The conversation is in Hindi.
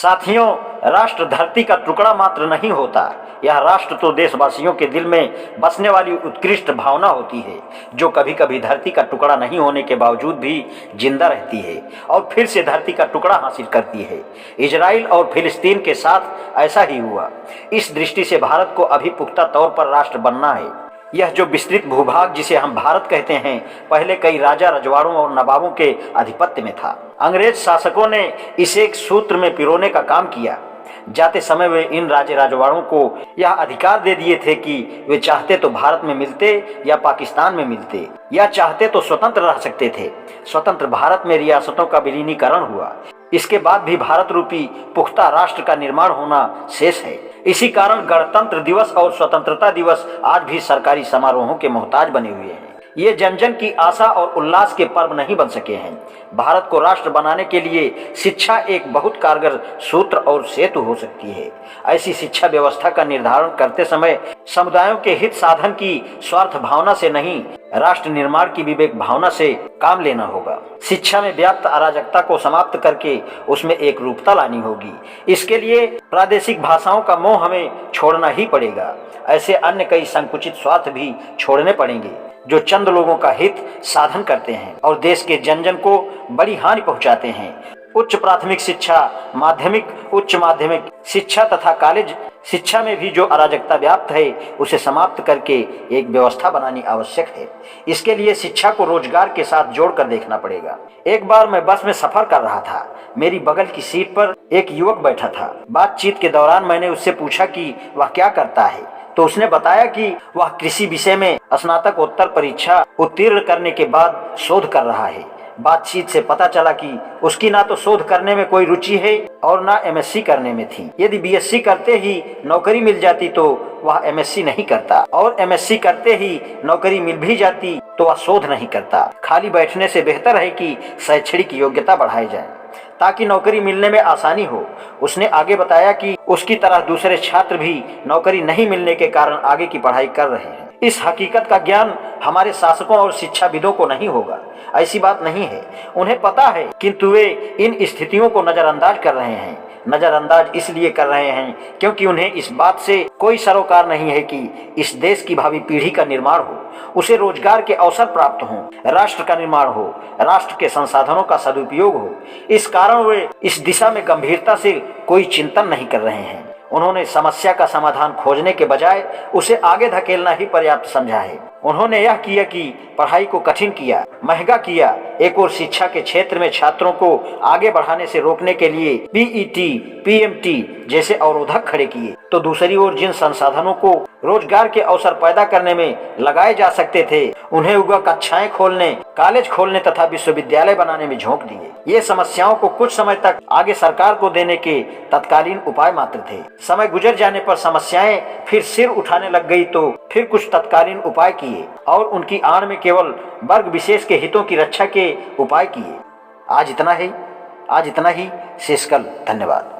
साथियों, राष्ट्र धरती का टुकड़ा मात्र नहीं होता, यह राष्ट्र तो देशवासियों के दिल में बसने वाली उत्कृष्ट भावना होती है, जो कभी कभी धरती का टुकड़ा नहीं होने के बावजूद भी जिंदा रहती है और फिर से धरती का टुकड़ा हासिल करती है। इजराइल और फिलिस्तीन के साथ ऐसा ही हुआ। इस दृष्टि से भारत को अभी पुख्ता तौर पर राष्ट्र बनना है। यह जो विस्तृत भूभाग जिसे हम भारत कहते हैं, पहले कई राजा रजवाड़ों और नवाबों के आधिपत्य में था। अंग्रेज शासकों ने इसे एक सूत्र में पिरोने का काम किया। जाते समय वे इन राजे राजवाड़ों को यह अधिकार दे दिए थे कि वे चाहते तो भारत में मिलते या पाकिस्तान में मिलते, या चाहते तो स्वतंत्र रह सकते थे। स्वतंत्र भारत में रियासतों का विलीनीकरण हुआ। इसके बाद भी भारत रूपी पुख्ता राष्ट्र का निर्माण होना शेष है। इसी कारण गणतंत्र दिवस और स्वतंत्रता दिवस आज भी सरकारी समारोहों के मोहताज बने हुए हैं। ये जन जन की आशा और उल्लास के पर्व नहीं बन सके हैं। भारत को राष्ट्र बनाने के लिए शिक्षा एक बहुत कारगर सूत्र और सेतु हो सकती है। ऐसी शिक्षा व्यवस्था का निर्धारण करते समय समुदायों के हित साधन की स्वार्थ भावना से नहीं, राष्ट्र निर्माण की विवेक भावना से काम लेना होगा। शिक्षा में व्याप्त अराजकता को समाप्त करके उसमें एक रूपता लानी होगी। इसके लिए प्रादेशिक भाषाओं का मोह हमें छोड़ना ही पड़ेगा। ऐसे अन्य कई संकुचित स्वार्थ भी छोड़ने पड़ेंगे जो चंद लोगों का हित साधन करते हैं और देश के जन जन को बड़ी हानि पहुंचाते हैं। उच्च प्राथमिक शिक्षा, माध्यमिक, उच्च माध्यमिक शिक्षा तथा कॉलेज शिक्षा में भी जो अराजकता व्याप्त है, उसे समाप्त करके एक व्यवस्था बनानी आवश्यक है। इसके लिए शिक्षा को रोजगार के साथ जोड़कर देखना पड़ेगा। एक बार मैं बस में सफर कर रहा था। मेरी बगल की सीट पर एक युवक बैठा था। बातचीत के दौरान मैंने उससे पूछा कि वह क्या करता है, तो उसने बताया कि वह कृषि विषय में स्नातकोत्तर परीक्षा उत्तीर्ण करने के बाद शोध कर रहा है। बातचीत से पता चला कि उसकी ना तो शोध करने में कोई रुचि है और ना एमएससी करने में थी। यदि बीएससी करते ही नौकरी मिल जाती तो वह एमएससी नहीं करता, और एमएससी करते ही नौकरी मिल भी जाती तो वह शोध नहीं करता। खाली बैठने से बेहतर है कि शैक्षणिक योग्यता बढ़ाई जाए ताकि नौकरी मिलने में आसानी हो। उसने आगे बताया कि उसकी तरह दूसरे छात्र भी नौकरी नहीं मिलने के कारण आगे की पढ़ाई कर रहे हैं। इस हकीकत का ज्ञान हमारे शासकों और शिक्षाविदों को नहीं होगा, ऐसी बात नहीं है। उन्हें पता है, किंतु वे इन स्थितियों को नजरअंदाज कर रहे हैं। नजरअंदाज इसलिए कर रहे हैं क्योंकि उन्हें इस बात से कोई सरोकार नहीं है कि इस देश की भावी पीढ़ी का निर्माण हो, उसे रोजगार के अवसर प्राप्त हों, राष्ट्र का निर्माण हो, राष्ट्र के संसाधनों का सदुपयोग हो। इस कारण वे इस दिशा में गंभीरता से कोई चिंतन नहीं कर रहे हैं। उन्होंने समस्या का समाधान खोजने के बजाय उसे आगे धकेलना ही पर्याप्त समझा है। उन्होंने यह किया कि पढ़ाई को कठिन किया, महंगा किया। एक और शिक्षा के क्षेत्र में छात्रों को आगे बढ़ाने से रोकने के लिए पीईटी, पीएमटी जैसे अवरोधक खड़े किए, तो दूसरी ओर जिन संसाधनों को रोजगार के अवसर पैदा करने में लगाए जा सकते थे, उन्हें उगा कक्षाएं खोलने, कॉलेज खोलने तथा विश्वविद्यालय बनाने में झोंक दिए। ये समस्याओं को कुछ समय तक आगे सरकार को देने के तत्कालीन उपाय मात्र थे। समय गुजर जाने पर समस्याएं फिर सिर उठाने लग गई तो फिर कुछ तत्कालीन उपाय किए और उनकी आड़ में केवल वर्ग विशेष के हितों की रक्षा के उपाय किए। आज इतना ही। शेष कल। धन्यवाद।